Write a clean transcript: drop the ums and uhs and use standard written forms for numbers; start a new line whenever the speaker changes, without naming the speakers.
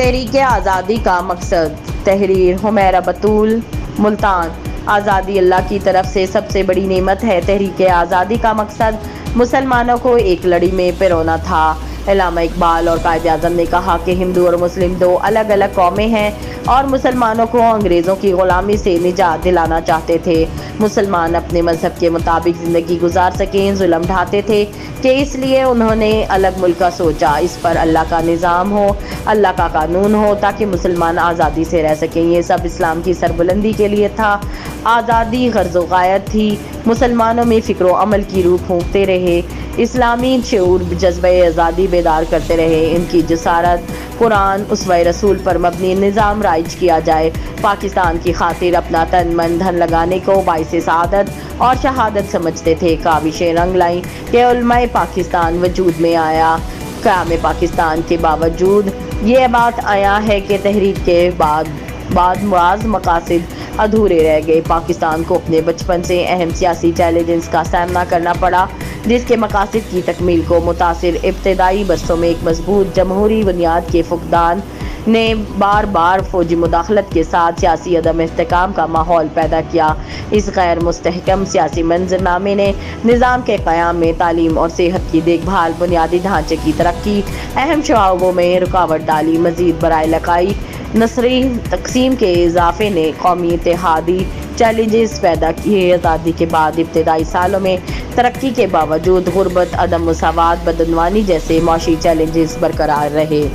تحریک آزادی کا مقصد۔ تحریر حمیرہ بطول، ملتان۔ آزادی اللہ کی طرف سے سب سے بڑی نعمت ہے۔ تحریک آزادی کا مقصد مسلمانوں کو ایک لڑی میں پرونا تھا۔ علامہ اقبال اور قائد اعظم نے کہا کہ ہندو اور مسلم دو الگ الگ قومیں ہیں اور مسلمانوں کو انگریزوں کی غلامی سے نجات دلانا چاہتے تھے۔ مسلمان اپنے مذہب کے مطابق زندگی گزار سکیں، ظلم ڈھاتے تھے کہ اس لیے انہوں نے الگ ملک کا سوچا، اس پر اللہ کا نظام ہو، اللہ کا قانون ہو تاکہ مسلمان آزادی سے رہ سکیں۔ یہ سب اسلام کی سربلندی کے لیے تھا۔ آزادی غرض و غایت تھی۔ مسلمانوں میں فکر و عمل کی روح پھونکتے رہے، اسلامی شعور جذبہ آزادی بیدار کرتے رہے۔ ان کی جسارت قرآن اسوہ رسول پر مبنی نظام رائج کیا جائے۔ پاکستان کی خاطر اپنا تن من دھن لگانے کو باعث سعادت اور شہادت سمجھتے تھے۔ کاوشیں رنگ لائیں کہ علماء پاکستان وجود میں آیا۔ قیام پاکستان کے باوجود یہ بات عیاں ہے کہ تحریک کے بعد بعض مقاصد ادھورے رہ گئے۔ پاکستان کو اپنے بچپن سے اہم سیاسی چیلنجز کا سامنا کرنا پڑا، جس کے مقاصد کی تکمیل کو متاثر ابتدائی برسوں میں ایک مضبوط جمہوری بنیاد کے فقدان نے بار بار فوجی مداخلت کے ساتھ سیاسی عدم استحکام کا ماحول پیدا کیا۔ اس غیر مستحکم سیاسی منظرنامے نے نظام کے قیام میں تعلیم اور صحت کی دیکھ بھال، بنیادی ڈھانچے کی ترقی، اہم شعبوں میں رکاوٹ ڈالی۔ مزید برائے علاقائی نسلی تقسیم کے اضافے نے قومی اتحادی چیلنجز پیدا کیے۔ آزادی کے بعد ابتدائی سالوں میں ترقی کے باوجود غربت، عدم مساوات، بدعنوانی جیسے معاشی چیلنجز برقرار رہے۔